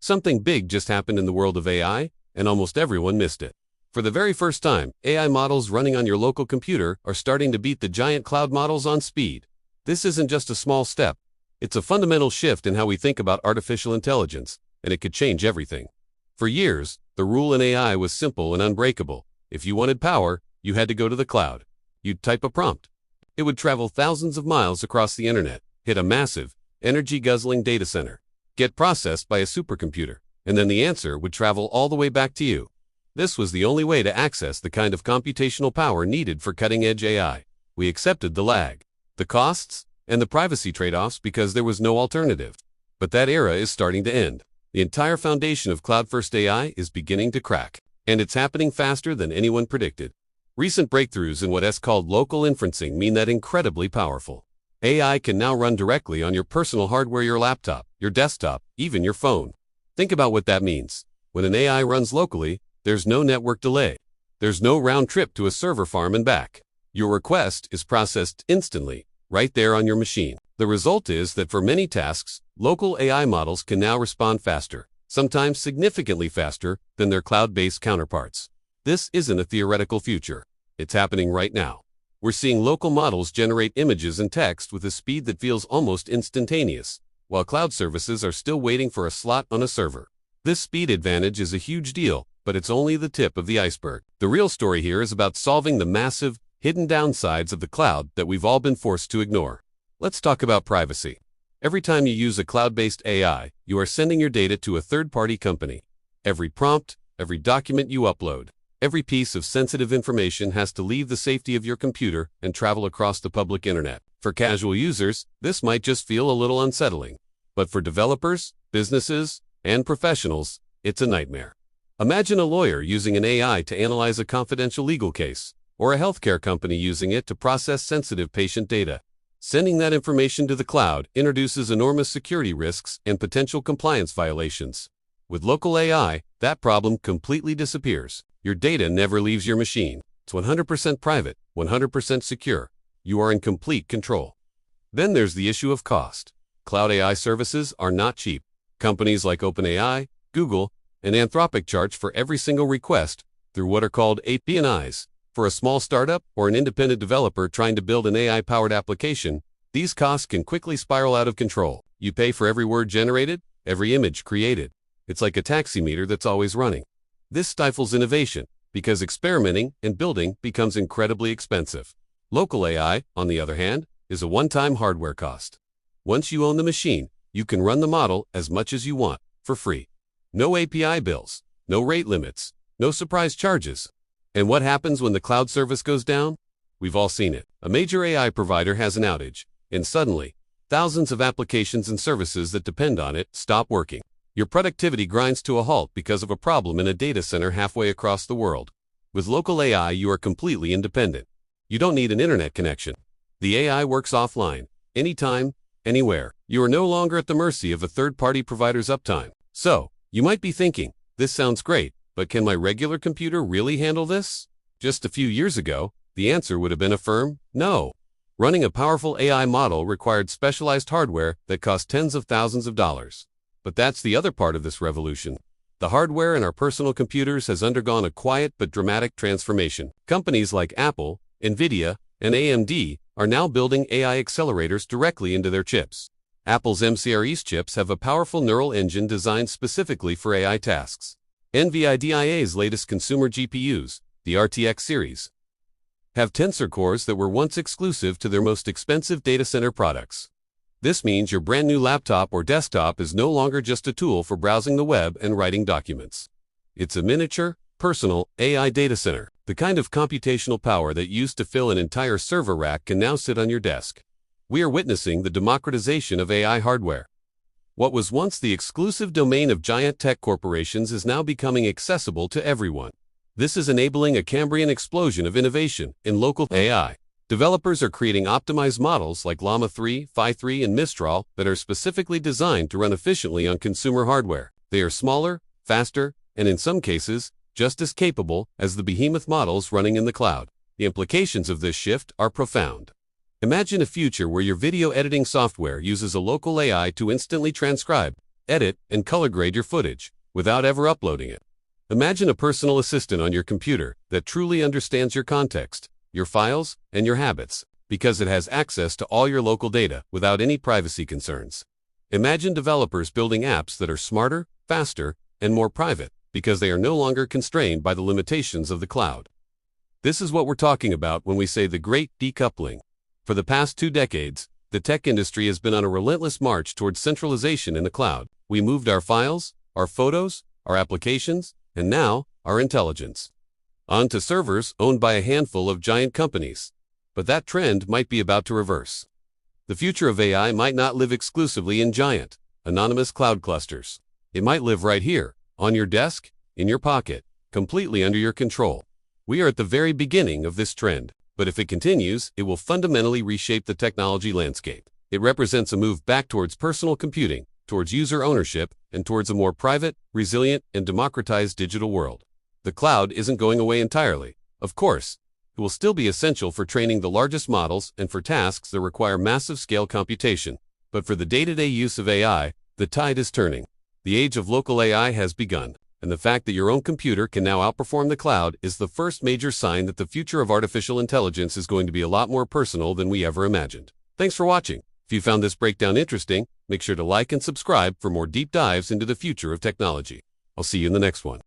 Something big just happened in the world of AI, and almost everyone missed it. For the very first time, AI models running on your local computer are starting to beat the giant cloud models on speed. This isn't just a small step. It's a fundamental shift in how we think about artificial intelligence, and it could change everything. For years, the rule in AI was simple and unbreakable. If you wanted power, you had to go to the cloud. You'd type a prompt. It would travel thousands of miles across the internet, hit a massive, energy-guzzling data center, get processed by a supercomputer, and then the answer would travel all the way back to you. This was the only way to access the kind of computational power needed for cutting-edge AI. We accepted the lag, the costs, and the privacy trade-offs because there was no alternative. But that era is starting to end. The entire foundation of cloud-first AI is beginning to crack, and it's happening faster than anyone predicted. Recent breakthroughs in what is called local inferencing mean that incredibly powerful. AI can now run directly on your personal hardware, your laptop, your desktop, even your phone. Think about what that means. When an AI runs locally, there's no network delay. There's no round trip to a server farm and back. Your request is processed instantly, right there on your machine. The result is that for many tasks, local AI models can now respond faster, sometimes significantly faster than their cloud-based counterparts. This isn't a theoretical future. It's happening right now. We're seeing local models generate images and text with a speed that feels almost instantaneous, while cloud services are still waiting for a slot on a server. This speed advantage is a huge deal, but it's only the tip of the iceberg. The real story here is about solving the massive, hidden downsides of the cloud that we've all been forced to ignore. Let's talk about privacy. Every time you use a cloud-based AI, you are sending your data to a third-party company. Every prompt, every document you upload, every piece of sensitive information has to leave the safety of your computer and travel across the public internet. For casual users, this might just feel a little unsettling. But for developers, businesses, and professionals, it's a nightmare. Imagine a lawyer using an AI to analyze a confidential legal case, or a healthcare company using it to process sensitive patient data. Sending that information to the cloud introduces enormous security risks and potential compliance violations. With local AI, that problem completely disappears. Your data never leaves your machine. It's 100% private, 100% secure. You are in complete control. Then there's the issue of cost. Cloud AI services are not cheap. Companies like OpenAI, Google, and Anthropic charge for every single request through what are called APIs. For a small startup or an independent developer trying to build an AI-powered application, these costs can quickly spiral out of control. You pay for every word generated, every image created. It's like a taximeter that's always running. This stifles innovation because experimenting and building becomes incredibly expensive. Local AI, on the other hand, is a one-time hardware cost. Once you own the machine, you can run the model as much as you want, for free. No API bills, no rate limits, no surprise charges. And what happens when the cloud service goes down? We've all seen it. A major AI provider has an outage, and suddenly, thousands of applications and services that depend on it stop working. Your productivity grinds to a halt because of a problem in a data center halfway across the world. With local AI, you are completely independent. You don't need an internet connection. The AI works offline, anytime, anywhere. You are no longer at the mercy of a third-party provider's uptime. So, you might be thinking, this sounds great, but can my regular computer really handle this? Just a few years ago, the answer would have been a firm no. Running a powerful AI model required specialized hardware that cost tens of thousands of dollars. But that's the other part of this revolution. The hardware in our personal computers has undergone a quiet but dramatic transformation. Companies like Apple, NVIDIA, and AMD are now building AI accelerators directly into their chips. Apple's MCRE's chips have a powerful neural engine designed specifically for AI tasks. NVIDIA's latest consumer GPUs, the RTX series, have tensor cores that were once exclusive to their most expensive data center products. This means your brand new laptop or desktop is no longer just a tool for browsing the web and writing documents. It's a miniature, personal AI data center. The kind of computational power that used to fill an entire server rack can now sit on your desk. We are witnessing the democratization of AI hardware. What was once the exclusive domain of giant tech corporations is now becoming accessible to everyone. This is enabling a Cambrian explosion of innovation in local AI. Developers are creating optimized models like Llama 3, Phi 3, and Mistral that are specifically designed to run efficiently on consumer hardware. They are smaller, faster, and in some cases, just as capable as the behemoth models running in the cloud. The implications of this shift are profound. Imagine a future where your video editing software uses a local AI to instantly transcribe, edit, and color grade your footage without ever uploading it. Imagine a personal assistant on your computer that truly understands your context, your files, and your habits, because it has access to all your local data without any privacy concerns. Imagine developers building apps that are smarter, faster, and more private, because they are no longer constrained by the limitations of the cloud. This is what we're talking about when we say the great decoupling. For the past 2 decades, the tech industry has been on a relentless march towards centralization in the cloud. We moved our files, our photos, our applications, and now our intelligence onto servers owned by a handful of giant companies. But that trend might be about to reverse. The future of AI might not live exclusively in giant, anonymous cloud clusters. It might live right here, on your desk, in your pocket, completely under your control. We are at the very beginning of this trend, but if it continues, it will fundamentally reshape the technology landscape. It represents a move back towards personal computing, towards user ownership, and towards a more private, resilient, and democratized digital world. The cloud isn't going away entirely. Of course, it will still be essential for training the largest models and for tasks that require massive scale computation. But for the day-to-day use of AI, the tide is turning. The age of local AI has begun, and the fact that your own computer can now outperform the cloud is the first major sign that the future of artificial intelligence is going to be a lot more personal than we ever imagined. Thanks for watching. If you found this breakdown interesting, make sure to like and subscribe for more deep dives into the future of technology. I'll see you in the next one.